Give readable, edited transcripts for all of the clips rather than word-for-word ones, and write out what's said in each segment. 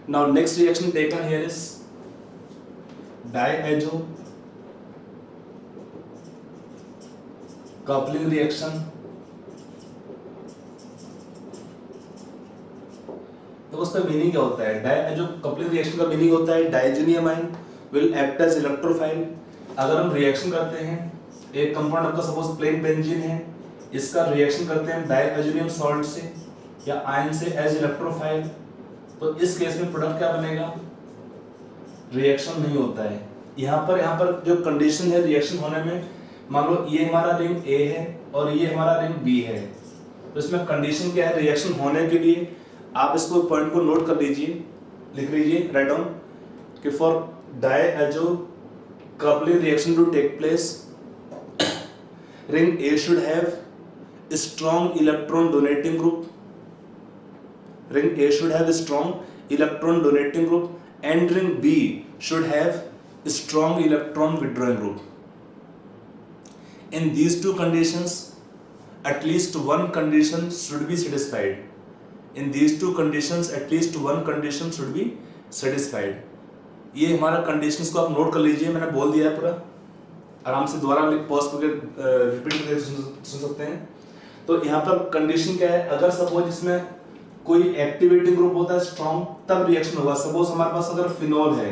Now next reaction taken here is diazo coupling reaction. तो उसका meaning क्या होता है? डायजो कपलिंग रिएक्शन का मीनिंग होता है diazonium ion will act as electrophile. अगर हम रिएक्शन करते हैं, एक कंपाउंड आपका सपोज प्लेन बेंजीन है, इसका रिएक्शन करते हैं डायजोनियम सॉल्ट से या आयन से एज इलेक्ट्रोफाइल, तो इस केस में प्रोडक्ट क्या बनेगा? रिएक्शन नहीं होता है. यहाँ पर जो कंडीशन है रिएक्शन होने में, मान लो ये हमारा रिंग ए है और ये हमारा रिंग बी है, तो इसमें कंडीशन क्या है रिएक्शन होने के लिए? आप इसको पॉइंट को नोट कर लीजिए, लिख लीजिए, राइट डाउन कि for diazo coupling reaction to take place, ring A should have strong electron donating group, ring A should have a strong electron donating group and ring B should have a strong electron withdrawing group. In these two conditions, at least one condition should be satisfied. In these two conditions, at least one condition should be satisfied. ये हमारा conditions को आप note कर लीजिए, मैंने बोल दिया है पूरा, आराम से दोबारा पॉज करके रिपीट करके सुन सकते हैं. तो यहाँ पर कंडीशन क्या है? अगर सपोज इसमें कोई एक्टिवेटिंग ग्रुप होता है स्ट्रॉन्ग, तब रिएक्शन होगा. सपोज हमारे पास अगर फिनॉल है,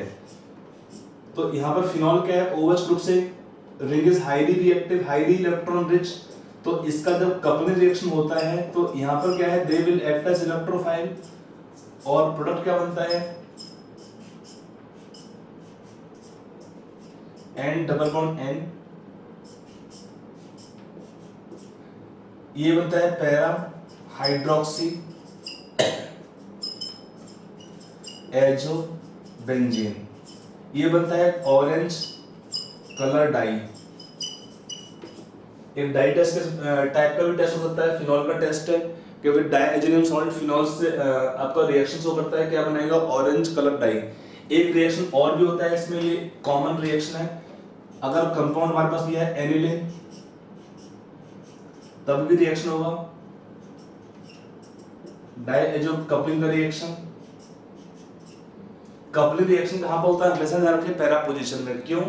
तो यहाँ पर फिनॉल क्या है? OH ग्रुप से ring is highly reactive, highly electron rich, तो इसका जब कपलिंग रिएक्शन होता है तो यहाँ पर क्या है? They will act as electrophile और प्रोडक्ट क्या बनता है? N डबल बॉन्ड N, ये बनता है पैरा हाइड्रोक्सी एजो बेंजीन, ये बनता है ऑरेंज कलर डाई. एक डाई टेस्ट टाइप का भी टेस्ट हो सकता है, फिनॉल का टेस्ट है कि विद डायजोनियम सॉल्ट फिनॉल से आपका रिएक्शन शो करता है, क्या बनेगा? Orange colour dye. एक रिएक्शन और भी होता है इसमें, ये कॉमन रिएक्शन है. अगर कंपाउंड हमारे पास ये है एनिलीन, तब भी रिएक्शन होगा डायजो कपलिंग का रिएक्शन. कपलिंग रिएक्शन कहां पर होता है? हमेशा ध्यान रखिए पैरा पोजीशन में. क्यों?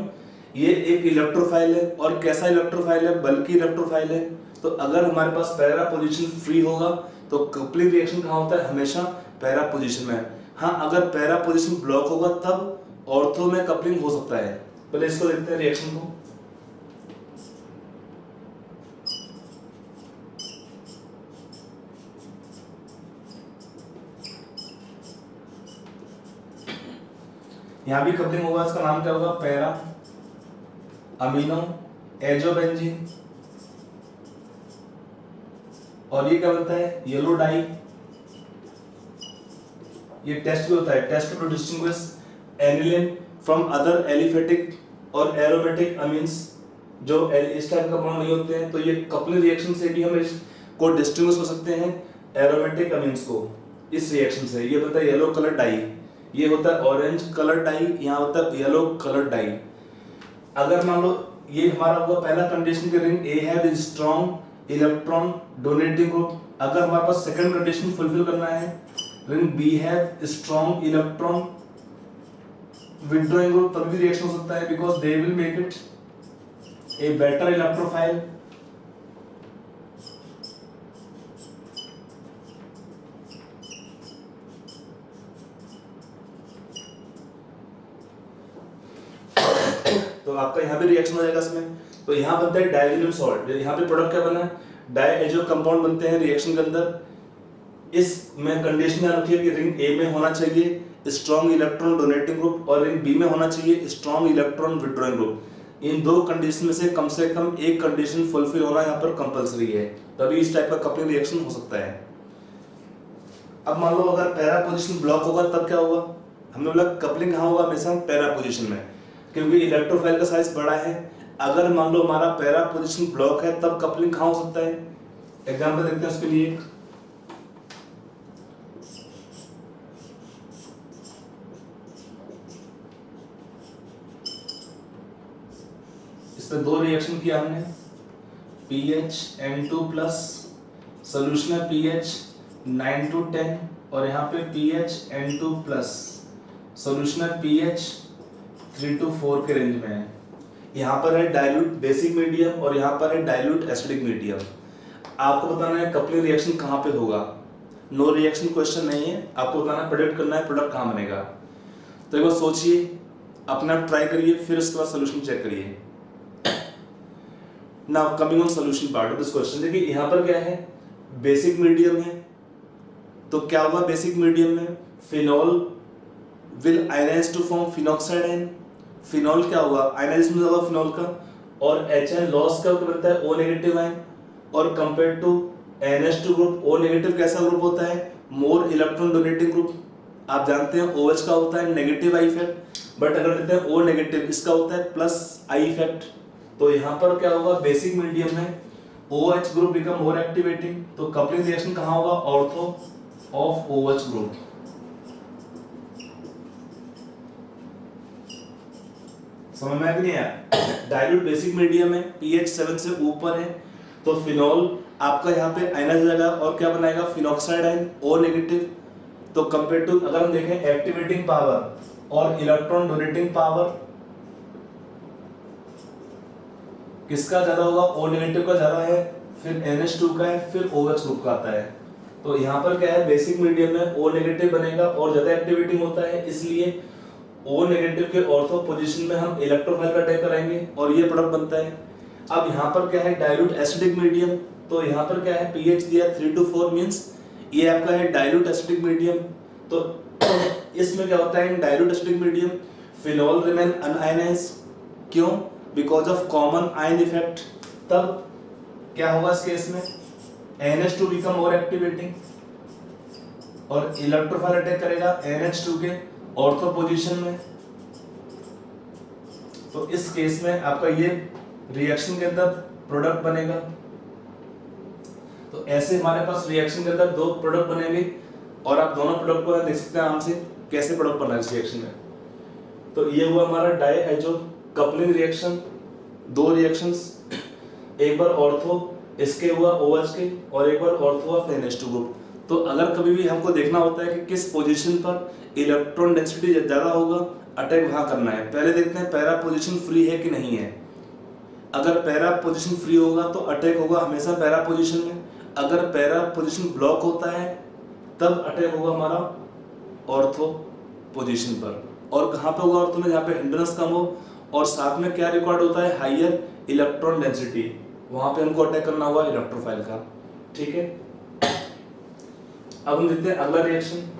ये एक इलेक्ट्रोफाइल है, और कैसा इलेक्ट्रोफाइल है? बल्कि इलेक्ट्रोफाइल है. तो अगर हमारे पास पैरा पोजीशन फ्री होगा तो कपलिंग रिएक्शन कहां होता है? हमेशा पैरा पोजीशन में. हाँ, अगर पैरा पोजीशन ब्लॉक होगा तब ऑर्थो में कपलिंग हो सकता है. पहले इसको देखते हैं रिएक्शन को. यहां भी कपलिंग होगा, इसका नाम क्या होगा? Para amino azobenzene. और ये क्या बनता है? Yellow die. ये टेस्ट भी होता है, test to distinguish aniline from other aliphatic और एरोमेटिक अमीन्स. जो इस टाइप का बॉन्ड नहीं होते हैं, तो ये कपलिंग रिएक्शन से भी हम इसको डिस्टिंग्विश कर सकते हैं एरोमेटिक अमीन्स को इस रिएक्शन से. ये बनता है येलो कलर डाई, ये होता है ऑरेंज कलर डाई, यहाँ होता है येलो कलर डाई. अगर मान लो ये हमारा हुआ पहला कंडीशन के ring A have strong electron donating group. अगर हमारे पास सेकंड कंडीशन फुलफिल करना है, ring B have strong electron withdrawing group, तब भी रिएक्शन हो सकता है because they will make it a better electrophile. तो आपका यहाँ पे रिएक्शन हो जाएगा इसमें. तो यहाँ बनता है डायजोनियम सॉल्ट. यहाँ पे प्रोडक्ट क्या बना है? डायजो कंपाउंड बनते हैं रिएक्शन के अंदर. इसमें कंडीशन ध्यान रखिए कि रिंग ए में होना चाहिए स्ट्रॉन्ग इलेक्ट्रॉन डोनेटिंग ग्रुप और रिंग बी में होना चाहिए स्ट्रॉन्ग इलेक्ट्रॉन विथड्रॉइंग ग्रुप. इन दो कंडीशन में से कम एक कंडीशन फुलफिल होना यहाँ पर कंपलसरी है, तभी इस टाइप का कपलिंग रिएक्शन हो सकता है. अब मान लो अगर पैरा पोजीशन ब्लॉक होगा तब क्या होगा? हमने बोला कपलिंग कहाँ होगा? हमेशा पैरा पोजीशन में, क्योंकि इलेक्ट्रोफाइल का साइज बड़ा है. अगर मान लो हमारा पैरा पोजीशन ब्लॉक है तब कपलिंग कहाँ हो सकता है? एग्जांपल देखते हैं उसके लिए. इसमें दो रिएक्शन किया हमने, PHN2+ सोल्यूशन है pH 9 to 10 और यहाँ पे PHN2+. सॉल्यूशन है pH 3 to 4 के रेंज में है। यहाँ पर है डाइल्यूट बेसिक मीडियम और यहाँ पर है डाइल्यूट एसिडिक मीडियम। आपको बताना है कपलिंग रिएक्शन कहाँ पे होगा। नो रिएक्शन क्वेश्चन नहीं है, आपको बताना प्रेडिक्ट करना है प्रोडक्ट कहाँ बनेगा। तो एक बार सोचिए, अपने आप ट्राई करिए, फिर उसके बाद सोल्यूशन चेक करिए। Now coming on solution part of this question, देखिए यहाँ पर क्या है, बेसिक मीडियम है। तो क्या होगा बेसिक मीडियम में, phenol will ionise to form phenoxide ion. Phenol क्या होगा, आयनाइजेशन होगा फिनॉल का, और HN लॉस का बनता है O नेगेटिव आयन। और compare to NH2 group, O negative कैसा ग्रुप होता है, मोर इलेक्ट्रॉन डोनेटिंग ग्रुप। आप जानते हैं OH का होता है नेगेटिव आई इफेक्ट, बट अगर लेते हैं O नेगेटिव, इसका होता है प्लस आई इफेक्ट। तो यहाँ पर क्या होगा, बेसिक मीडियम में OH group become more activating. तो कपलिंग रिएक्शन कहाँ होगा, ऑर्थो ऑफ OH ग्रुप। समझ में आ गया। डाइल्यूट बेसिक मीडियम है, pH 7 से ऊपर है, तो फिनॉल आपका यहाँ पे आयनाइज हो जाएगा और क्या बनाएगा, फिनॉक्साइड आयन O नेगेटिव। तो कंपेयर टू अगर हम देखें एक्टिवेटिंग पावर और इलेक्ट्रॉन डोनेटिंग पावर, किसका ज्यादा होगा, O नेगेटिव का ज्यादा है, फिर NH2 का है, फिर OH ग्रुप का आता है। तो यहाँ पर क्या है, बेसिक मीडियम में O नेगेटिव बनेगा और ज्यादा एक्टिवेटिंग होता है, इसलिए O नेगेटिव के ऑर्थो पोजीशन में हम इलेक्ट्रोफाइल का अटैक कराएंगे और ये प्रोडक्ट बनता है। अब यहाँ पर क्या है, डाइल्यूट एसिडिक मीडियम। तो यहाँ पर क्या है, pH दिया 3 to 4 मींस ये आपका है डाइल्यूट एसिडिक मीडियम। तो इसमें क्या होता है, dilute acidic medium phenol remain unionized, क्यों, because of common ion effect. तब क्या होगा इस केस में, NH2 बिकम मोर एक्टिवेटिंग और इलेक्ट्रोफाइल अटैक करेगा NH2 के ऑर्थो पोजीशन में। तो इस केस में आपका ये रिएक्शन के अंदर प्रोडक्ट बनेगा। तो ऐसे हमारे पास रिएक्शन के अंदर दो प्रोडक्ट बनेंगे और आप दोनों प्रोडक्ट को देख सकते हैं आराम से कैसे प्रोडक्ट बना है इस रिएक्शन में। तो ये हुआ हमारा डाइएजो कपलिंग रिएक्शन, दो रिएक्शंस, एक बार ऑर्थो इसके हुआ OH के और एक बार ऑर्थो ऑफ NH2 ग्रुप। तो अगर कभी भी हमको देखना होता है कि किस पोजीशन पर इलेक्ट्रॉन डेंसिटी ज्यादा होगा, अटैक वहां करना है। पहले देखते हैं पैरा पोजीशन फ्री है कि नहीं है। अगर पैरा पोजीशन फ्री होगा तो अटैक होगा हमेशा पैरा पोजीशन में। अगर पैरा पोजीशन ब्लॉक होता है तब अटैक होगा हमारा ऑर्थो पोजीशन पर। और कहाँ पे होगा ऑर्थो में, जहाँ पे हिंड्रेंस कम हो और साथ में क्या रिक्वायर्ड होता है, हाइयर इलेक्ट्रॉन डेंसिटी, वहां पे हमको अटैक करना होगा इलेक्ट्रोफाइल का। ठीक है, अब हम देखते हैं अगला रिएक्शन।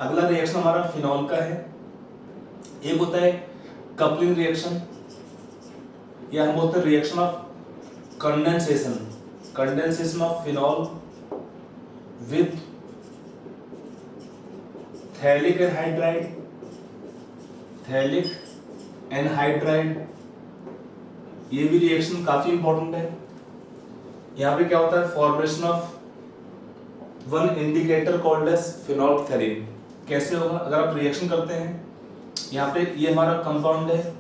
अगला रिएक्शन हमारा फिनॉल का है। एक होता है कपलिंग रिएक्शन, या हम बोलते हैं reaction of condensation, condensation of phenol with phthalic anhydride, phthalic anhydride. ये भी रिएक्शन काफी इंपॉर्टेंट है। यहाँ पे क्या होता है, formation of one indicator called as phenolphthalein. कैसे होगा, अगर आप रिएक्शन करते हैं, यहाँ पे ये हमारा कंपाउंड है,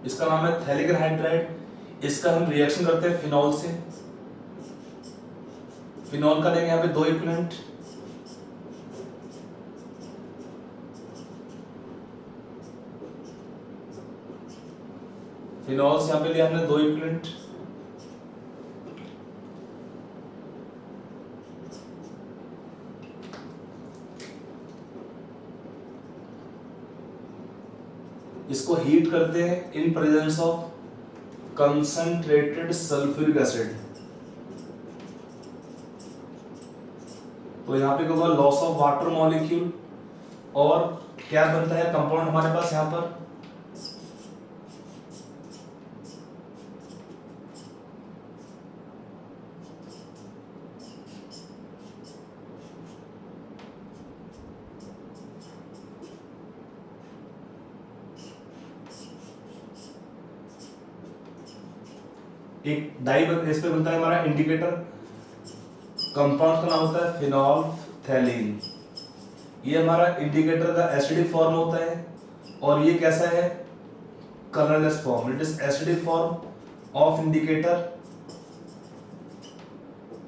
इसका नाम है थैलिक एनहाइड्राइड। इसका हम रिएक्शन करते हैं फिनॉल से। फिनॉल का लेंगे यहाँ पे दो इक्विवेलेंट, फिनॉल से यहाँ पे लिया हमने दो इक्विवेलेंट, इसको हीट करते हैं in presence of concentrated sulphuric acid. तो यहाँ पे क्या होगा, लॉस ऑफ वाटर मॉलिक्यूल, और क्या बनता है कंपाउंड हमारे पास यहाँ पर, एक डाई इस पे बनता है हमारा इंडिकेटर। कंपाउंड का नाम होता है फिनोल्फथेलिन। ये हमारा इंडिकेटर का एसिडिक फॉर्म होता है, और ये कैसा है, colorless form. It is acidic form of indicator.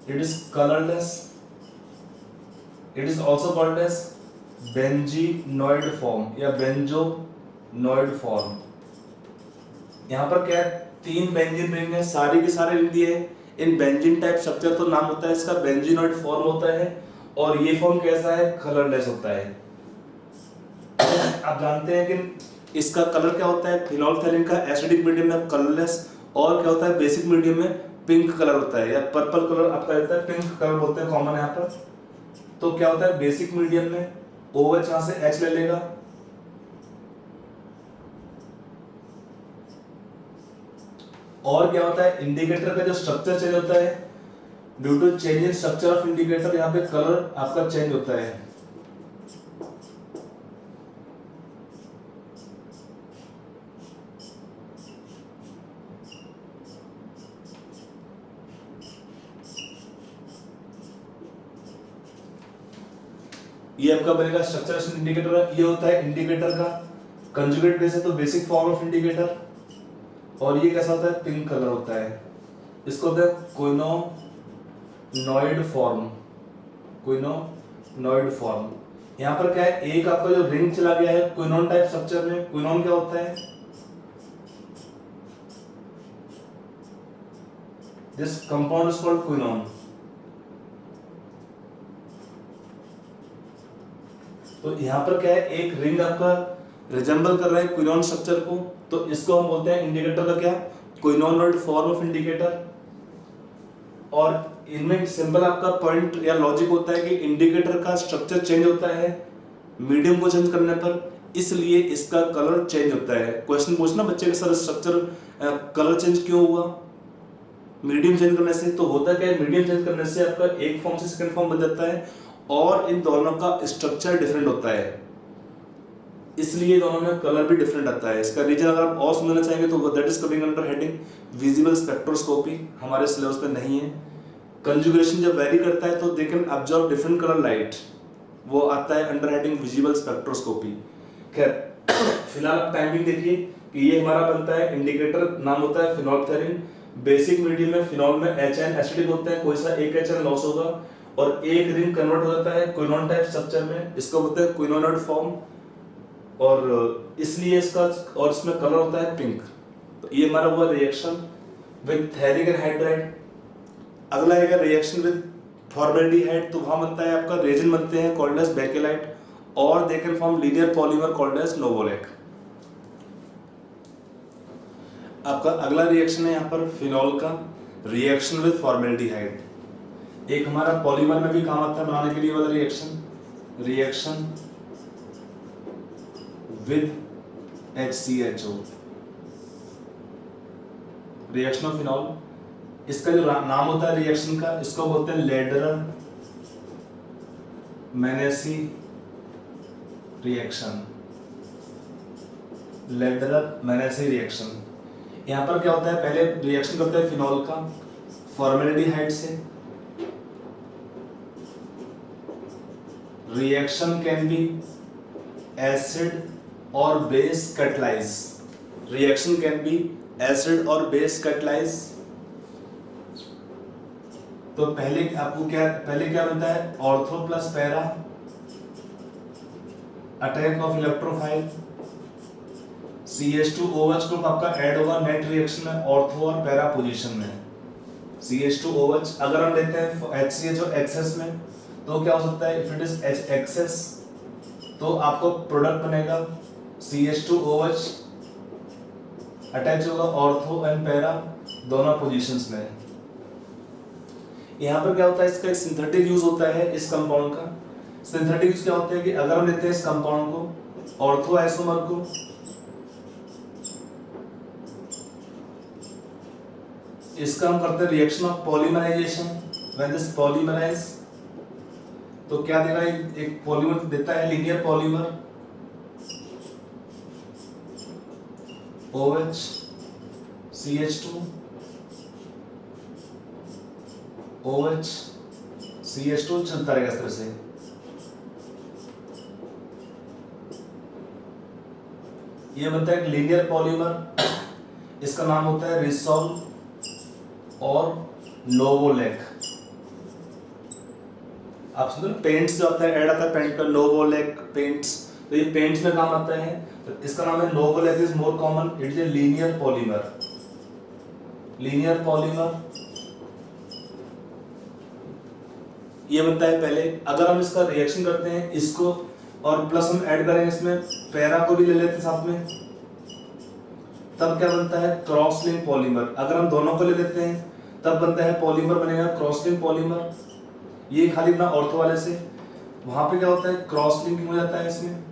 It is colorless. It is also called as benzenoid form या benzonoid form. यहाँ पर क्या है, 3 बेंजीन रिंग है, सारी की सारी रिंग दिए है. इन बेंजीन टाइप स्ट्रक्चर तो नाम होता है इसका बेंजीनोइड फॉर्म होता है, और ये फॉर्म कैसा है, कलरलेस होता है. आप जानते हैं कि इसका कलर क्या होता है, फिनोल्फथालीन का एसिडिक मीडियम में कलरलेस, और क्या होता है बेसिक मीडियम में पिंक कलर होता है, या पर्पल कलर आपका रहता है, पिंक कलर बोलते हैं कॉमन यहाँ पर. तो क्या होता है बेसिक मीडियम में OH यहाँ से H ले लेगा, और क्या होता है इंडिकेटर का जो स्ट्रक्चर चेंज होता है, due to change in structure of indicator यहाँ पे कलर आपका चेंज होता है. ये आपका बनेगा स्ट्रक्चर इंडिकेटर. ये होता है इंडिकेटर का कंजुगेट बेस है, तो बेसिक फॉर्म ऑफ इंडिकेटर. और ये कैसा होता है, पिंक कलर होता है. इसको होता है क्विनोनॉइड फॉर्म. क्विनोनॉइड फॉर्म. यहाँ पर क्या है, एक आपका जो रिंग चला गया है क्विनोन टाइप स्ट्रक्चर में. क्विनोन क्या होता है, this compound is called quinone. तो यहाँ पर क्या है, एक रिंग आपका रिजेंबल कर रहा है क्विनोन स्ट्रक्चर को, तो इसको हम बोलते हैं इंडिकेटर का क्या, क्विनोनॉइड फॉर्म ऑफ इंडिकेटर. और इनमें सिंपल आपका पॉइंट या लॉजिक होता है कि इंडिकेटर का स्ट्रक्चर चेंज होता है मीडियम को चेंज करने पर, इसलिए इसका कलर चेंज होता है. क्वेश्चन पूछना बच्चे के सर स्ट्रक्चर कलर चेंज क्यों हुआ मीडियम चेंज करने से. तो होता क्या है, मीडियम चेंज करने से आपका एक फॉर्म से सेकंड फॉर्म बन जाता है, और इन दोनों का स्ट्रक्चर डिफरेंट होता है, इसलिए दोनों में कलर भी डिफरेंट आता है. इसका रीजन अगर आप और समझना चाहेंगे तो that is coming under heading visible spectroscopy. हमारे सिलेबस में नहीं है. कंजुगेशन जब वेरी करता है तो they can observe different colour light, वो आता है अंडर हेडिंग विजिबल स्पेक्ट्रोस्कोपी. खैर फिलहाल आप टाइमिंग देखिए कि ये हमारा बनता है इंडिकेटर, नाम होता है फिनोल्फथालीन. बेसिक मीडियम में फिनॉल में HN एसिडिक होता है, कोई सा एक HN लॉस होगा, और एक रिंग कन्वर्ट हो जाता है क्विनोन टाइप स्ट्रक्चर में. इसको बोलते हैं क्विनोनॉइड फॉर्म, और इसलिए इसका और इसमें कलर होता है पिंक. तो ये हमारा हुआ रिएक्शन विद फेरिक एनहाइड्राइड. अगला है रिएक्शन विद फॉर्मेल्डिहाइड. तो वहां बनता है आपका रेजिन बनते हैं कॉल्ड एज बेकेलाइट, और they can form linear polymer called as novolac. आपका अगला रिएक्शन है यहाँ पर फिनॉल का रिएक्शन विद फॉर्मेल्डिहाइड. एक हमारा पॉलीमर में भी काम आता है बनाने के लिए वाला reaction with HCHO, reaction of phenol. इसका जो नाम होता है रिएक्शन का, इसको बोलते हैं लेडरर मैनेसी रिएक्शन. लेडरर मैनेसी रिएक्शन. यहाँ पर क्या होता है, पहले रिएक्शन करते हैं फिनॉल का फॉर्मेल्डिहाइड से. रिएक्शन कैन बी एसिड और base catalyse. Reaction can be acid और बेस कैटलाइज. तो पहले आपको क्या बनता है, ortho plus para, attack of electrophile. CH2OH group आपका ऐड होगा नेट रिएक्शन में ऑर्थो और पैरा पोजीशन में. CH2OH अगर हम लेते हैं HCHO एक्सेस में, तो क्या हो सकता है, if it is H excess तो आपको प्रोडक्ट बनेगा CH2OH अटैच होगा ऑर्थो एंड पैरा दोनों पोजीशंस में. यहाँ पर क्या होता है, इसका एक सिंथेटिक यूज होता है इस कंपाउंड का. सिंथेटिक यूज क्या होता है कि अगर हम लेते हैं इस कंपाउंड को ऑर्थो आइसोमर को, इसका हम करते हैं reaction of polymerisation. When this polymerise तो क्या देगा, एक पॉलीमर देता है linear polymer OH CH2 OH CH2 चलता रहेगा इस तरह से. ये बनता है एक लीनियर पॉलीमर, इसका नाम होता है रिसोल और नोवोलैक। आप सुनो पेंट्स जो आता है, ऐड आता है पेंट का, नोवोलैक पेंट्स, तो ये पेंट्स में काम आता है। तो इसका नाम है novolac is more common, it is a linear polymer. Linear polymer ये बनता है पहले। अगर हम इसका रिएक्शन करते हैं इसको और प्लस हम ऐड करेंगे इसमें पैरा को भी ले लेते हैं साथ में, तब क्या बनता है क्रॉस लिंक पॉलीमर। अगर हम दोनों को ले लेते हैं तब बनता है पॉलीमर बनेगा क्रॉस लिंक पॉलीमर। ये खाली अपना ऑर्थो वाले से, वहां पे क्या होता है क्रॉस लिंकिंग हो जाता है इसमें।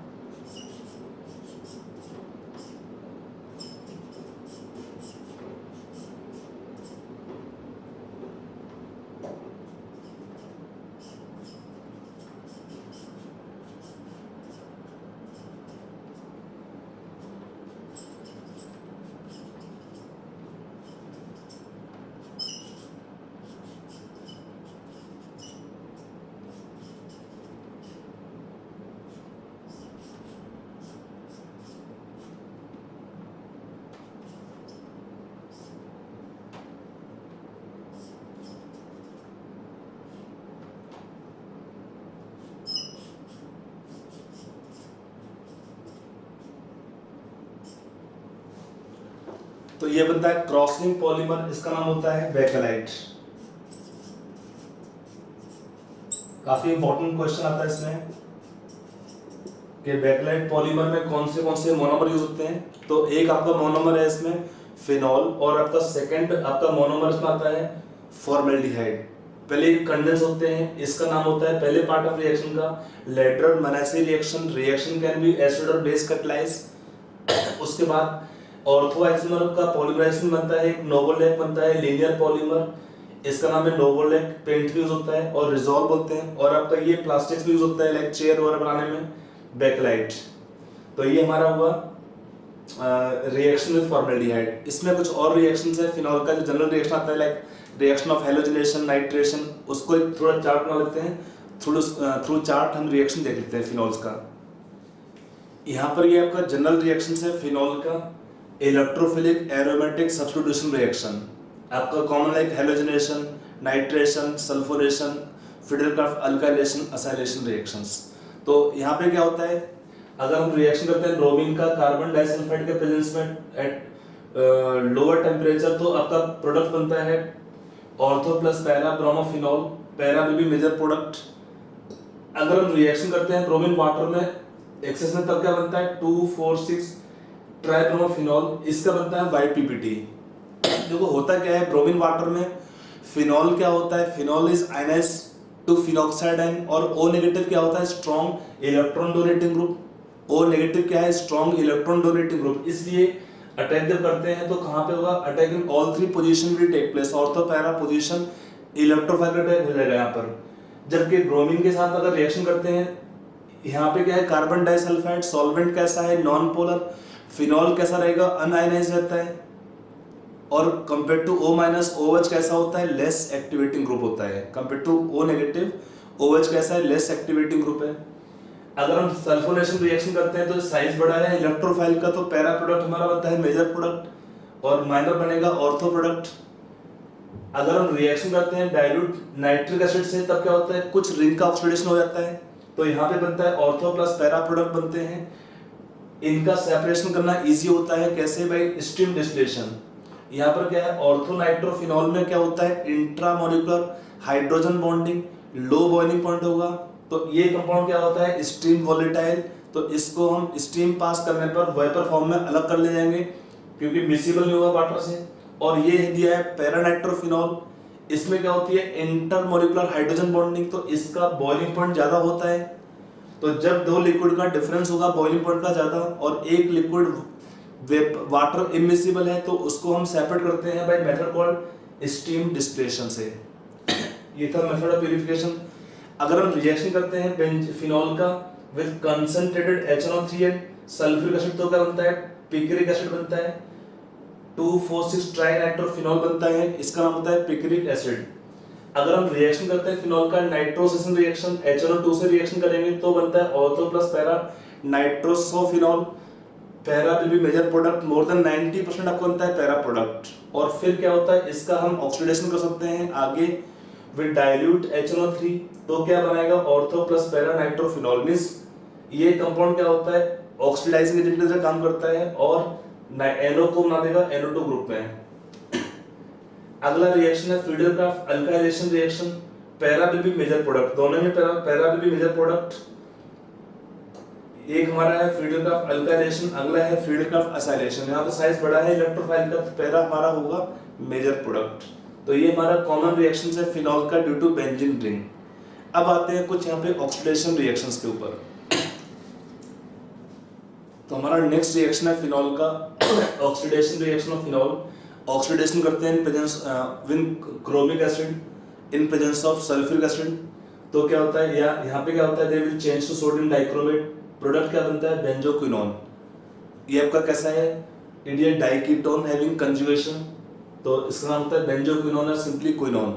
तो ये बनता है क्रॉस लिंक पॉलीमर, इसका नाम होता है बेकेलाइट। काफी इंपॉर्टेंट क्वेश्चन आता है इसमें कि बेकेलाइट पॉलीमर में कौन से मोनोमर यूज होते हैं। तो एक आपका मोनोमर है इसमें फिनॉल, और आपका सेकंड आपका मोनोमर इसमें आता है फॉर्मेल्डिहाइड। पहले कंडेंस होते हैं, इसका नाम होता है पहले पार्ट ऑफ रिएक्शन का Lederer Manasse reaction. Reaction can be acid और बेस कैटलाइज। उसके बाद ऑर्थो आइसोमर का पॉलीमराइजेशन बनता है, एक नोवोलैक बनता है लीनियर पॉलीमर, इसका नाम है नोवोलैक। पेंट यूज होता है और रिजॉल्व बोलते हैं। और आपका ये प्लास्टिक्स यूज होता है लाइक चेयर वगैरह बनाने में, बेकेलाइट। तो ये हमारा हुआ रिएक्शन विद फॉर्मेल्डिहाइड। इसमें कुछ और रिएक्शंस है फिनॉल का, जो जनरल रिएक्शन आता है like reaction of halogenation, nitration, उसको एक थोड़ा चार्ट बना लेते हैं। थ्रू चार्ट हम रिएक्शन देख लेते हैं फिनॉल्स का। यहाँ पर ये आपका जनरल रिएक्शन है फिनॉल का, इलेक्ट्रोफिलिक एरोमेटिक सब्स्टिट्यूशन रिएक्शन। आपका common like halogenation, nitration, sulphonation, Friedel Crafts alkylation, acylation reactions. तो यहाँ पे क्या होता है, अगर हम रिएक्शन करते हैं ब्रोमीन का कार्बन डाइसल्फाइड के प्रेजेंस में एट लोअर टेम्परेचर, तो आपका प्रोडक्ट बनता है ortho plus para bromophenol. Para will be major product. अगर हम रिएक्शन करते हैं ब्रोमीन वाटर में एक्सेस में, तब क्या बनता है 2,4,6 ट्राइब्रोमोफिनॉल, इसका बनता है YPPT। देखो होता क्या है ब्रोमीन वाटर में, फिनॉल क्या होता है, phenol is ionise to phenoxide ion, और O नेगेटिव क्या होता है strong electron donating group. O negative क्या है स्ट्रॉन्ग इलेक्ट्रॉन डोनेटिंग ग्रुप। इसलिए अटैक जब करते हैं तो कहां पे होगा, attack in all three position will take place. Ortho para position electrophile attack हो जाएगा यहाँ पर। जबकि ब्रोमीन के साथ अगर रिएक्शन करते हैं, यहाँ पे क्या है कार्बन डाइसल्फाइड, सॉल्वेंट कैसा है नॉन पोलर, फिनॉल कैसा रहेगा अनआयनाइज्ड रहता है, और compare to O minus OH कैसा होता है लेस एक्टिवेटिंग ग्रुप होता है। Compare to O negative OH कैसा है लेस एक्टिवेटिंग ग्रुप है। अगर हम सल्फोनेशन रिएक्शन करते हैं तो साइज बड़ा है इलेक्ट्रोफाइल का, तो पैरा प्रोडक्ट हमारा बनता है मेजर प्रोडक्ट और माइनर बनेगा ऑर्थो प्रोडक्ट। अगर हम रिएक्शन करते हैं डाइल्यूट नाइट्रिक एसिड से, तब क्या होता है कुछ रिंग का ऑक्सीडेशन हो जाता है, तो यहाँ पे बनता है ऑर्थो प्लस पैरा प्रोडक्ट बनते हैं। इनका सेपरेशन करना इजी होता है, कैसे भाई स्ट्रीम डिस्टिलेशन। यहाँ पर क्या है ऑर्थो नाइट्रोफिनॉल में क्या होता है intramolecular hydrogen bonding, low boiling point होगा, तो ये कंपाउंड क्या होता है स्ट्रीम वोलेटाइल। तो इसको हम स्ट्रीम पास करने पर वेपर फॉर्म में अलग कर ले जाएंगे क्योंकि मिसिबल नहीं होगा वाटर से। और ये दिया है पैरानाइट्रोफिनॉल, इसमें क्या होती है इंटरमोलिकुलर हाइड्रोजन बॉन्डिंग, तो इसका बॉइलिंग पॉइंट ज्यादा होता है। तो जब दो लिक्विड का डिफरेंस होगा बॉइलिंग पॉइंट का ज्यादा, और एक लिक्विड वाटर इमिसिबल है, तो उसको हम सेपरेट करते हैं by method called stream distillation से। ये था मेथड ऑफ प्यूरिफिकेशन। अगर हम रिएक्शन करते हैं फिनॉल का with concentrated HNO3 sulphuric acid, तो क्या बनता है पिक्रिक एसिड बनता है, 2,4,6 ट्राइनाइट्रोफिनॉल बनता है, इसका नाम होता है पिक्रिक एसिड। अगर हम रिएक्शन करते हैं फिनॉल का नाइट्रोसेशन रिएक्शन HNO2 से रिएक्शन करेंगे, तो बनता है ortho plus para nitrosophenol. Para will be major product, more than 90% आपको बनता है पैरा प्रोडक्ट। और फिर क्या होता है, इसका हम ऑक्सीडेशन कर सकते हैं आगे विद डाइल्यूट HNO3, तो क्या बनाएगा ortho plus para nitrophenol. Means ये कंपाउंड क्या होता है, ऑक्सीडाइजिंग एजेंट की तरह काम करता है और NO को बना देगा NO2 ग्रुप में। अगला रिएक्शन है Friedel Crafts alkylation reaction, para will be major product, दोनों में para will be major product. एक हमारा है फ्रीडलक्राफ्ट अल्काइलेशन, अगला है फ्रीडलक्राफ्ट असाइलेशन। यहाँ पे साइज बड़ा है इलेक्ट्रोफाइल का, तो पैरा हमारा होगा मेजर प्रोडक्ट। तो ये हमारा कॉमन रिएक्शन है फिनॉल का ड्यू टू बेंजीन रिंग। अब आते हैं कुछ यहाँ पे ऑक्सीडेशन रिएक्शंस के ऊपर। तो हमारा नेक्स्ट रिएक्शन है फिनॉल का oxidation reaction of phenol. Oxidation करते हैं in presence with chromic acid in presence of sulphuric acid. तो क्या होता है, यहाँ पे क्या होता है, they will change to sodium dichromate, product क्या बनता है बेंजोक्विनोन। ये आपका कैसा है, इंडियन डाइकीटोन हैविंग कंजुगेशन, तो इसका नाम होता है बेंजोक्विनोन और सिंपली क्विनोन।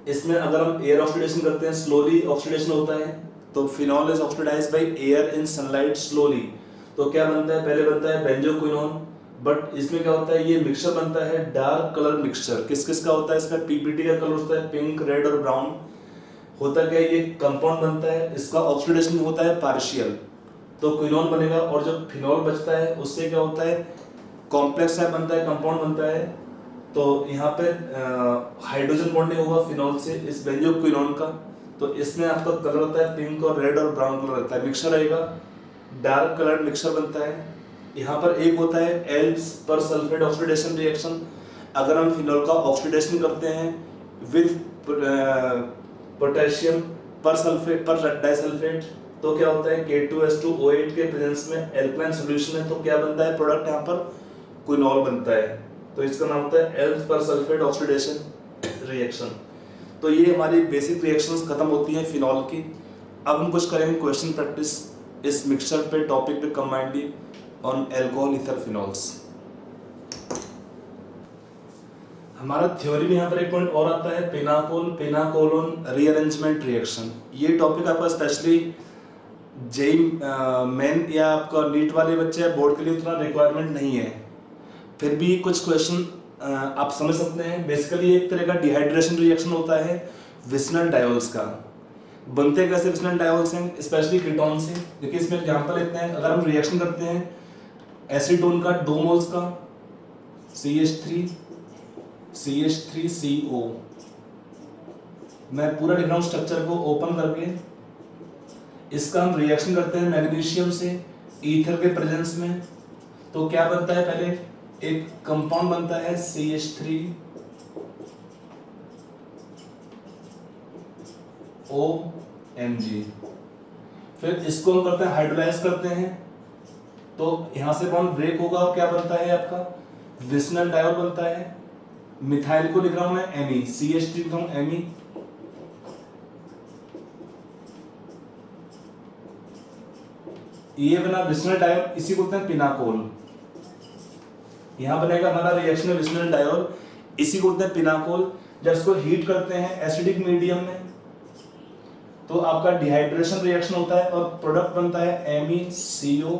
इसमें अगर हम एयर ऑक्सीडेशन करते हैं स्लोली ऑक्सीडेशन होता है, तो phenol is oxidised by air in sunlight slowly, तो क्या बनता है, पहले बनता है बेंजोक्विनोन। बट इसमें क्या होता है, ये मिक्सचर बनता है डार्क कलर मिक्सचर। किस किस का होता है, इसमें PPT का कलर होता है पिंक, रेड और ब्राउन। होता क्या है, ये कंपाउंड बनता है, इसका ऑक्सीडेशन होता है पार्शियल, तो क्विनोन बनेगा। और जो फिनॉल बचता है उससे क्या होता है, कॉम्प्लेक्स टाइप बनता है, कंपाउंड बनता है। तो यहाँ पे हाइड्रोजन बॉन्डिंग होगा फिनॉल से इस बेंजोक्विनोन का, तो इसमें आपका कलर होता है पिंक और रेड और ब्राउन कलर रहता है। मिक्सचर रहेगा, डार्क कलर मिक्सचर बनता है। यहाँ पर एक होता है एल्प्स पर सल्फेट ऑक्सीडेशन रिएक्शन। अगर हम फिनॉल का ऑक्सीडेशन करते हैं विद पोटेशियम पर सल्फेट पर डाइसल्फेट, तो क्या होता है K2H2O8 के प्रेजेंस में एल्कलाइन सॉल्यूशन है, तो क्या बनता है प्रोडक्ट, यहाँ पर क्विनॉल बनता है। तो इसका नाम होता है एल्प्स पर सल्फेट ऑक्सीडेशन रिएक्शन। तो ये हमारी बेसिक रिएक्शंस खत्म होती हैं फिनॉल की। अब हम कुछ करेंगे क्वेश्चन प्रैक्टिस इस मिक्सचर पे, टॉपिक पे combinedly on alcohol ether phenols. हमारा थ्योरी में यहाँ पर एक पॉइंट और आता है पिनाकोल पिनाकोलोन रीअरेंजमेंट रिएक्शन। ये टॉपिक आपका स्पेशली जेई मेन या आपका नीट वाले बच्चे बोर्ड के लिए उतना रिक्वायरमेंट नहीं है, फिर भी कुछ क्वेश्चन आप समझ सकते हैं। बेसिकली एक तरह का डिहाइड्रेशन रिएक्शन होता है विसनल डायोल्स का। बनते कैसे विसनल डायोल्स हैं, स्पेशली कीटोन से। देखिए इसमें एग्जांपल लेते हैं, अगर हम रिएक्शन करते हैं एसीटोन का 2 मोल्स का CH3CO, मैं पूरा लिख रहा हूँ स्ट्रक्चर को ओपन करके। इसका हम रिएक्शन करते हैं मैग्नीशियम से ईथर के प्रेजेंस में, तो क्या बनता है, पहले एक कंपाउंड बनता है CH3OMg, फिर इसको हम करते हैं हाइड्रोलाइज करते हैं, तो यहां से बॉन्ड ब्रेक होगा और क्या बनता है आपका विसनल डायोल बनता है। मिथाइल को लिख रहा हूं मैं Me, CH3 लिख रहा हूं Me, ये बना विसनल डायोल, इसी को बोलते हैं पिनाकोल। यहां बनेगा हमारा रिएक्शन है विसनल डायोल, इसी को बोलते हैं पिनाकोल। जब इसको हीट करते हैं एसिडिक मीडियम में, तो आपका डिहाइड्रेशन रिएक्शन होता है और प्रोडक्ट बनता है MeCO।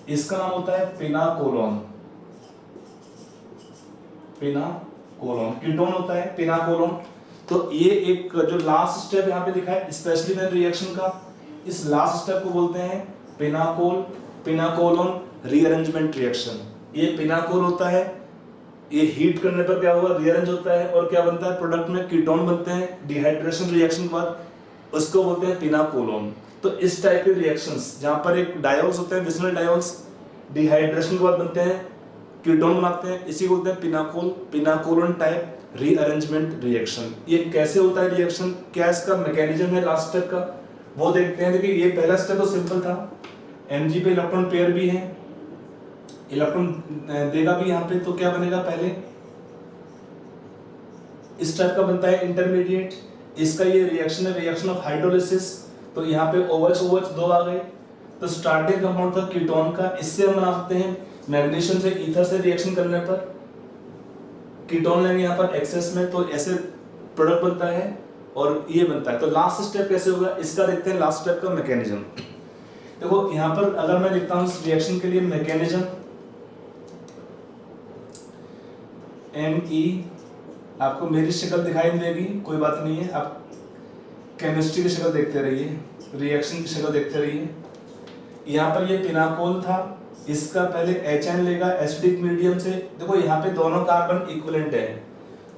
इसका नाम होता है पिनाकोलोन। पिनाकोलोन कीटोन होता है पिनाकोलोन। तो ये एक जो लास्ट स्टेप यहाँ पे लिखा है स्पेशली मेन रिएक्शन का, इस लास्ट स्टेप को बोलते हैं पिनाकोलोन रीअरेंजमेंट रिएक्शन। ये पिनाकोल होता है, ये हीट करने पर क्या होगा, रीअरेंज होता है और क्या बनता है, प्रोडक्ट में कीटोन बनते हैं डिहाइड्रेशन रिएक्शन के बाद, उसको बोलते हैं पिनाकोलोन। तो इस टाइप के रिएक्शंस जहाँ पर एक डायोल्स होते हैं विसनल डायोल्स, डिहाइड्रेशन के बाद बनते हैं कीटोन बनाते हैं, इसी को बोलते हैं पिनाकोलोन टाइप रीअरेंजमेंट रिएक्शन। ये कैसे होता है रिएक्शन, क्या इसका मैकेनिज्म है लास्ट स्टेप का, वो देखते हैं। देखिए ये पहला स्टेप तो सिंपल था, Mg पे इलेक्ट्रॉन पेयर भी है, इलेक्ट्रॉन देगा भी यहाँ पे, तो क्या बनेगा, पहले इस टाइप का बनता है इंटरमीडिएट। इसका ये रिएक्शन है रिएक्शन ऑफ हाइड्रोलिसिस, तो यहाँ पे OH दो आ गए, तो स्टार्टिंग कंपाउंड था कीटोन का, इससे हम बना सकते हैं मैग्नीशियम से ईथर से रिएक्शन करने पर कीटोन लेंगे यहाँ पर एक्सेस में, तो ऐसे प्रोडक्ट बनता है और ये बनता है। तो लास्ट स्टेप कैसे होगा इसका देखते हैं, लास्ट स्टेप का मैकेनिज्म। देखो यहाँ पर अगर मैं लिखता हूँ इस रिएक्शन के लिए मैकेनिज्म ME, आपको मेरी शक्ल दिखाई नहीं देगी, कोई बात नहीं है, आप केमिस्ट्री की शक्ल देखते रहिए, रिएक्शन की शक्ल देखते रहिए। यहाँ पर ये पिनाकोल था, इसका पहले HN लेगा एसिडिक मीडियम से। देखो यहाँ पे दोनों कार्बन इक्विवेलेंट है,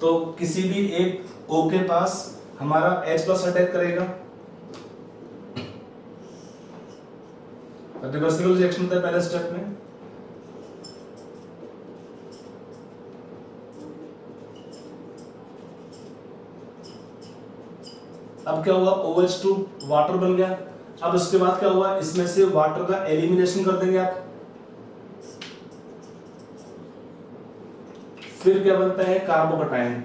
तो किसी भी एक O के पास हमारा H प्लस अटैक करेगा, रिवर्सिबल रिएक्शन होता है पहले स्टेप में। अब क्या हुआ, OH2 वाटर बन गया। अब उसके बाद क्या हुआ, इसमें से वाटर का एलिमिनेशन कर देंगे आप। फिर क्या बनता है, कार्बोकटायन।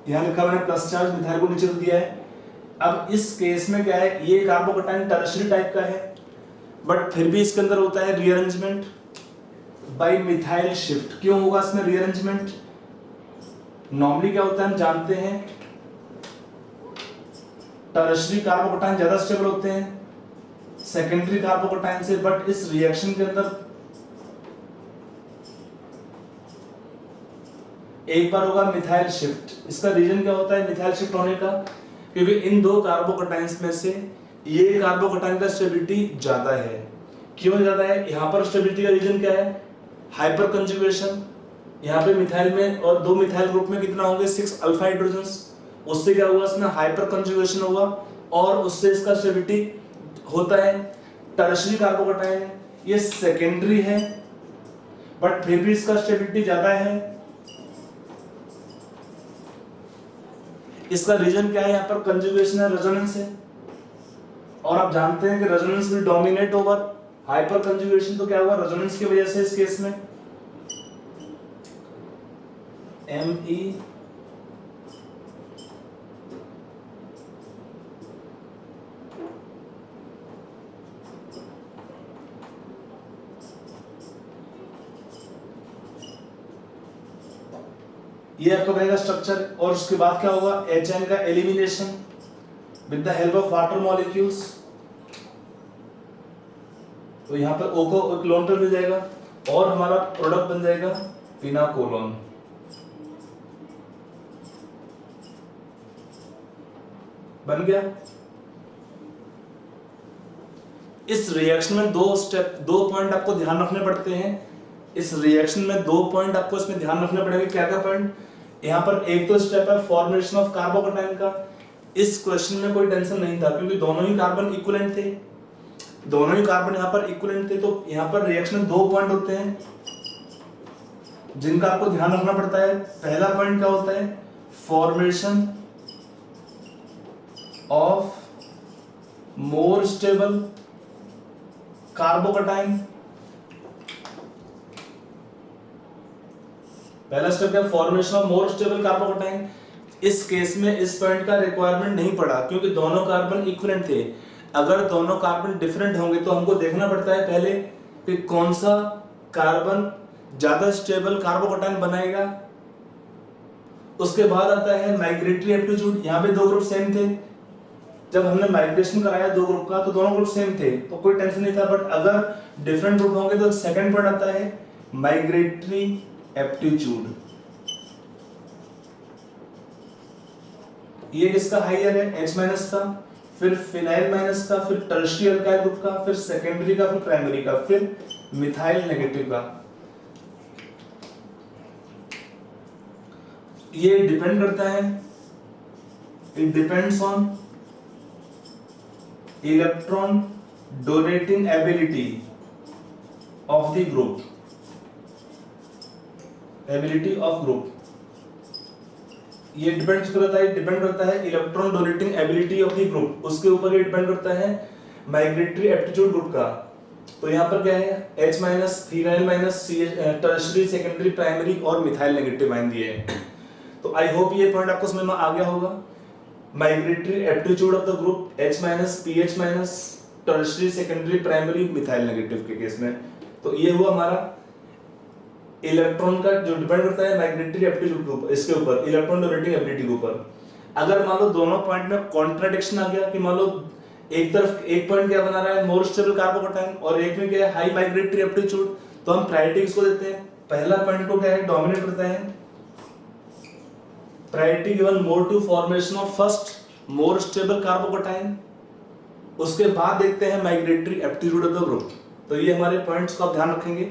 यहां लिखा हुआ है प्लस चार्ज, मिथाइल को नीचे दिया है। अब इस केस में क्या है, ये कार्बोकटायन टर्शियरी टाइप का है, बट फिर भी इसके अंदर होता है रीअरेंजमेंट बाय मिथाइल शिफ्ट। क्यों होगा इसमें रीअरेंजमेंट? नॉर्मली क्या होता है हम जानते हैं, टर्शियरी कार्बोकटायन ज्यादा स्टेबल होते हैं सेकेंडरी कार्बोकटायन से, बट इस रिएक्शन के अंदर एक बार होगा मिथाइल शिफ्ट। इसका रीजन क्या होता है मिथाइल शिफ्ट होने का? क्योंकि इन दो कार्बोकटायंस में से ये कार्बोकटायन का स्टेबिलिटी ज्यादा है। क्यों ज्यादा है? यहाँ पर स्टेबिलिटी का रीजन क्या है, हाइपर कंजुगेशन। यहाँ पे मिथाइल में और दो मिथाइल ग्रुप में कितना होंगे, 6 अल्फा हाइड्रोजन्स। उससे क्या हुआ, इसमें हाइपर कंजुगेशन हुआ और उससे इसका स्टेबिलिटी होता है। टर्शियरी कार्बोकटायन है, ये सेकेंडरी है बट फिर भी इसका स्टेबिलिटी ज्यादा है। इसका रीजन क्या है, यहाँ पर कंजुगेशन है, रेजोनेंस है, और आप जानते हैं कि resonance will dominate over hyper conjugation. तो क्या हुआ, रेजोनेंस की वजह से इस केस में Me ये आपका बनेगा स्ट्रक्चर। और उसके बाद क्या होगा, HN का elimination with the help of water molecules. तो यहाँ पर O को एक लोन पर मिल जाएगा और हमारा प्रोडक्ट बन जाएगा पिनाकोलोन। बन गया। इस रिएक्शन में दो पॉइंट आपको ध्यान रखने पड़ते हैं। इस रिएक्शन में 2 पॉइंट आपको इसमें ध्यान रखने पड़ेंगे। क्या क्या पॉइंट? यहाँ पर एक तो स्टेप है फॉर्मेशन ऑफ कार्बोकटायन का। इस क्वेश्चन में कोई टेंशन नहीं था क्योंकि दोनों ही कार्बन इक्विवेलेंट थे, दोनों ही कार्बन यहाँ पर इक्विवेलेंट थे। तो यहाँ पर रिएक्शन में 2 पॉइंट होते हैं जिनका आपको ध्यान रखना पड़ता है। पहला पॉइंट क्या होता है, formation of more stable carbocation. पहला स्टेप है formation of more stable carbocation. इस केस में इस पॉइंट का रिक्वायरमेंट नहीं पड़ा क्योंकि दोनों कार्बन इक्विवेलेंट थे। अगर दोनों कार्बन डिफरेंट होंगे तो हमको देखना पड़ता है पहले कि कौन सा कार्बन ज्यादा स्टेबल कार्बोकटायन बनाएगा। उसके बाद आता है माइग्रेटरी एप्टीट्यूड। यहाँ पे 2 ग्रुप सेम थे, जब हमने माइग्रेशन कराया 2 ग्रुप का तो दोनों ग्रुप सेम थे तो कोई टेंशन नहीं था। बट अगर डिफरेंट ग्रुप होंगे तो सेकंड पॉइंट आता है माइग्रेटरी एप्टीट्यूड। ये किसका हाइयर है, H माइनस का, फिर फिनाइल माइनस का, फिर टर्शियरी अल्काइल ग्रुप का, फिर सेकेंडरी का, फिर प्राइमरी का, फिर मिथाइल नेगेटिव का। ये डिपेंड करता है, it depends on electron donating ability of the group, ability of group. ये डिपेंड करता है electron donating ability of the group, उसके ऊपर ये डिपेंड करता है माइग्रेटरी एप्टीट्यूड ग्रुप का। तो यहाँ पर क्या है, H minus, phenyl minus, tertiary, secondary, primary और मिथाइल नेगेटिव आयन दिए हैं। तो आई होप ये पॉइंट आपको समझ में आ गया होगा। Migratory aptitude of the group H minus, PH minus, tertiary secondary primary methyl negative के केस में। तो ये हुआ हमारा इलेक्ट्रॉन का जो डिपेंड करता है माइग्रेटरी एप्टीट्यूड के ऊपर, इसके ऊपर इलेक्ट्रॉन डोनेटिंग एबिलिटी के ऊपर। अगर मान लो दोनों पॉइंट में कॉन्ट्राडिक्शन आ गया कि मान लो एक तरफ एक पॉइंट क्या बना रहा है मोर स्टेबल कार्बोकैटायन और एक में क्या है हाई माइग्रेटरी एप्टीट्यूड, तो हम प्रायोरिटी किसको देते हैं, पहला पॉइंट को क्या है डोमिनेट करता है, priority given more to formation of first more stable carbocation, उसके बाद देखते हैं migratory aptitude of the group. तो ये हमारे पॉइंट्स को आप ध्यान रखेंगे।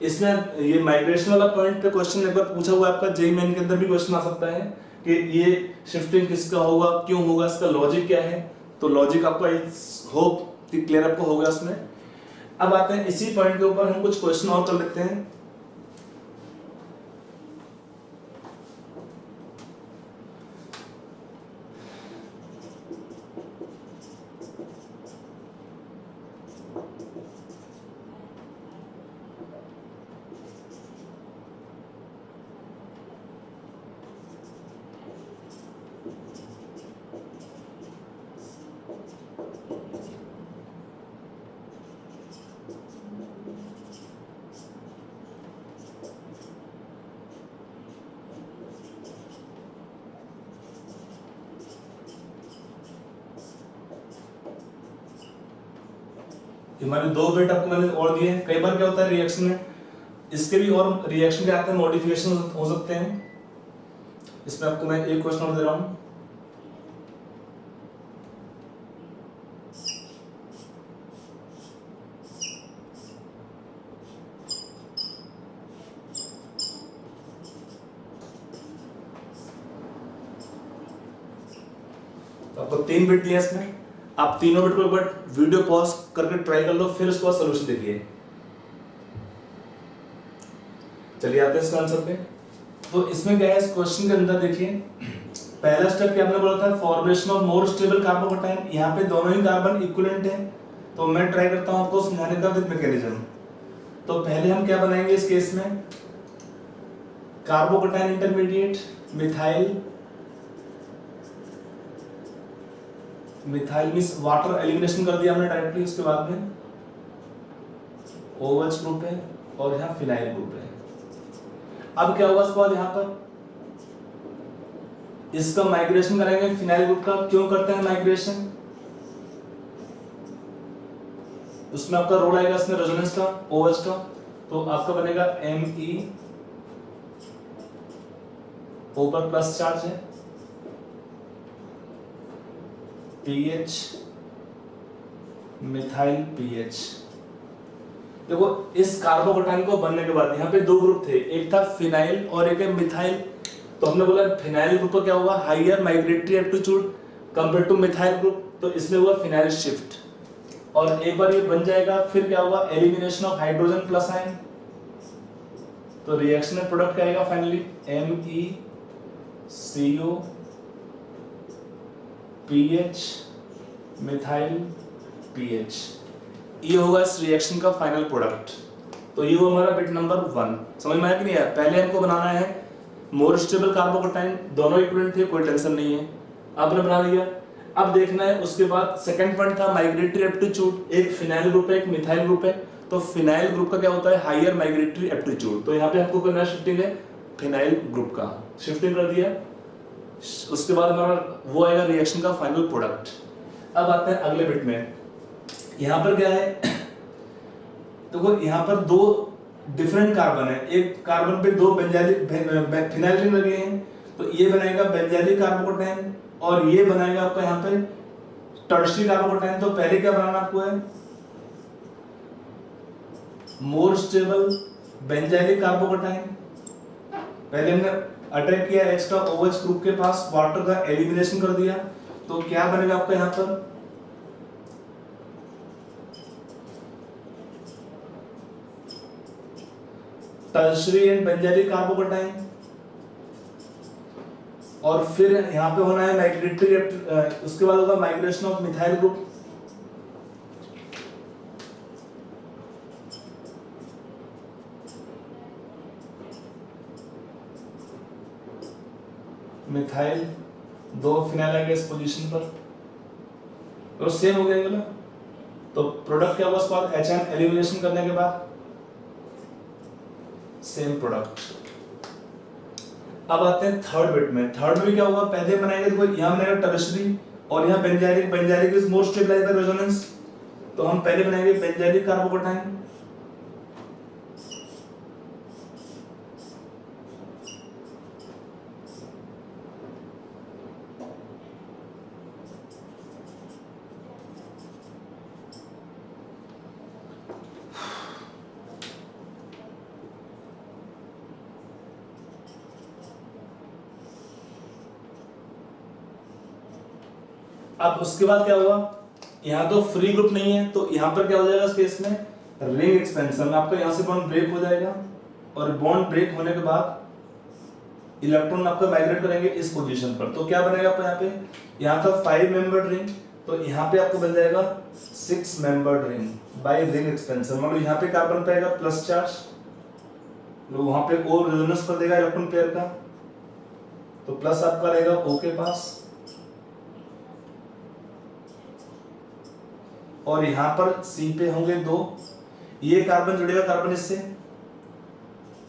इसमें ये माइग्रेशन वाला पॉइंट पे क्वेश्चन एक बार पूछा हुआ है आपका जेईई मेन के अंदर भी क्वेश्चन आ सकता है कि ये शिफ्टिंग किसका होगा, क्यों होगा, इसका लॉजिक क्या है। तो लॉजिक आपको होप कि क्लियर आपको होगा इसमें। अब आते हैं इसी पॉइंट के ऊपर हम कुछ क्वेश्चन और कर लेते हैं। हमारे दो बिट आपको मैंने और दिए। कई बार क्या होता है रिएक्शन में, इसके भी और रिएक्शन के आते हैं मॉडिफिकेशन हो सकते हैं। इसमें आपको मैं एक क्वेश्चन और दे रहा हूं। तो आपको 3 बिट दिए इसमें, आप तीनों बिट को एक बार वीडियो पॉज करके ट्राई कर लो, फिर उसके बाद सोल्यूशन देखिए। चलिए आते हैं इसका आंसर पे। तो इसमें क्या है इस क्वेश्चन के अंदर देखिए, पहला स्टेप क्या हमने बोला था formation of more stable carbocation. यहाँ पे दोनों ही कार्बन इक्विवेलेंट है, तो मैं ट्राई करता हूँ आपको समझाने का विद मैकेनिज्म। तो पहले हम क्या बनाएंगे इस केस में, carbocation intermediate methyl means water elimination कर दिया हमने डायरेक्टली। उसके बाद में OH ग्रुप है और यहाँ फिनाइल ग्रुप है। अब क्या होगा इसके बाद यहाँ पर इसका माइग्रेशन करेंगे फिनाइल ग्रुप का। क्यों करते हैं माइग्रेशन, उसमें आपका रोल आएगा इसमें रेजोनेंस का OH का, तो आपका बनेगा Me ऊपर प्लस चार्ज है, PH मिथाइल PH। देखो इस कार्बोकैटायन को बनने के बाद यहाँ पे दो ग्रुप थे, एक था फिनाइल और एक है मिथाइल। तो हमने बोला फिनाइल ग्रुप का क्या होगा higher migratory aptitude compare two methyl group, तो इसमें हुआ फिनाइल शिफ्ट। और एक बार ये बन जाएगा फिर क्या होगा elimination of hydrogen plus ion. तो रिएक्शन में प्रोडक्ट क्या आएगा finally MECO PH methyl PH। ये होगा इस रिएक्शन का फाइनल प्रोडक्ट। तो ये हुआ हमारा बिट नंबर 1। समझ में आया कि नहीं आया। पहले हमको बनाना है मोर स्टेबल कार्बोकैटायन, दोनों इक्विवेलेंट थे, कोई टेंशन नहीं है, आपने बना लिया। अब देखना है उसके बाद सेकंड पॉइंट था माइग्रेटरी एप्टीट्यूड, एक फिनाइल ग्रुप है एक मिथाइल ग्रुप है। तो फिनाइल ग्रुप का क्या होता है हाईयर माइग्रेटरी एप्टीट्यूड, तो यहाँ पे हमको करना शिफ्टिंग है फिनाइल ग्रुप का, शिफ्टिंग कर दिया। उसके बाद हमारा वो आएगा रिएक्शन का फाइनल प्रोडक्ट। अब आते हैं अगले बिट में। यहाँ पर क्या है देखो, यहाँ पर दो डिफरेंट कार्बन है, एक कार्बन पे दो फिनाइल रिंग लगे हैं, तो ये बनाएगा बेंजाइलिक कार्बोकैटायन और ये बनाएगा आपका यहाँ पे टर्शियरी कार्बोकैटायन। तो पहले क्या बनाना आपको है मोर स्टेबल बेंजाइलिक कार्बोकैटायन। पहले हमने अटैक किया H का OH ग्रुप के पास, वाटर का एलिमिनेशन कर दिया, तो क्या बनेगा आपका यहाँ पर टर्शियरी एंड बेंजाइलिक कार्बोकैटायन। और फिर यहाँ पे होना है माइग्रेटरी, उसके बाद होगा migration of methyl group. Methyl दो फिनाइल आएगा इस पोजीशन पर, और सेम हो गया ना तो प्रोडक्ट क्या होगा उसके बाद HN एलिमिनेशन करने के बाद सेम प्रोडक्ट। अब आते हैं थर्ड बिट में। थर्ड में क्या होगा, पहले बनाएंगे देखो यहाँ बनाएगा टर्शियरी और यहाँ benzylic. Benzylic is more stabilised by resonance, तो हम पहले बनाएंगे बेंजाइलिक कार्बोकैटायन। अब उसके बाद क्या होगा, यहाँ तो फ्री ग्रुप नहीं है, तो यहाँ पर क्या हो जाएगा इस केस में, रिंग एक्सपेंशन में आपका यहाँ से बॉन्ड ब्रेक हो जाएगा और बॉन्ड ब्रेक होने के बाद इलेक्ट्रॉन आपका माइग्रेट करेंगे इस पोजीशन पर। तो क्या बनेगा आपको यहाँ पे, यहाँ था 5 मेंबर्ड रिंग, तो यहाँ पे आपको बन जाएगा 6 membered ring bye ring expansion. मतलब यहाँ पे कार्बन पे आएगा प्लस चार्ज, तो वहां पे ओ रेजोनेंस कर देगा इलेक्ट्रॉन पेयर का, तो प्लस आपका रहेगा ओ के पास, और यहां पर सी पे होंगे 2, ये कार्बन जुड़ेगा कार्बन इससे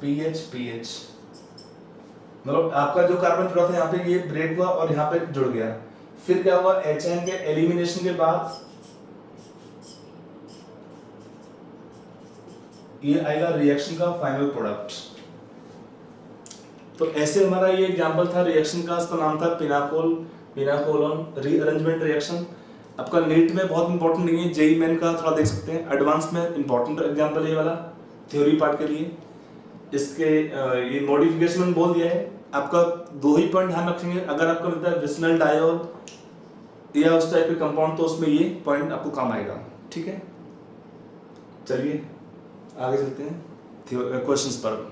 पीएच पीएच, मतलब आपका जो कार्बन जुड़ा था यहाँ पे ये ब्रेक हुआ और यहाँ पे जुड़ गया। फिर क्या हुआ, HN के एलिमिनेशन के बाद ये आएगा रिएक्शन का फाइनल प्रोडक्ट। तो ऐसे हमारा ये एग्जांपल था रिएक्शन का, इसका नाम था पिनाकोलोन रीअरेंजमेंट रिएक्शन। आपका नीट में बहुत इंपॉर्टेंट नहीं है, जेई मेन का थोड़ा देख सकते हैं, एडवांस में इंपॉर्टेंट एग्जांपल ये वाला थ्योरी पार्ट के लिए। इसके ये मॉडिफिकेशन में बोल दिया है, आपका 2 ही पॉइंट ध्यान रखेंगे। अगर आपको मिलता है विसनल डायोल या उस टाइप के कंपाउंड, तो उसमें ये पॉइंट आपको काम आएगा। ठीक है, चलिए आगे चलते हैं क्वेश्चंस पर।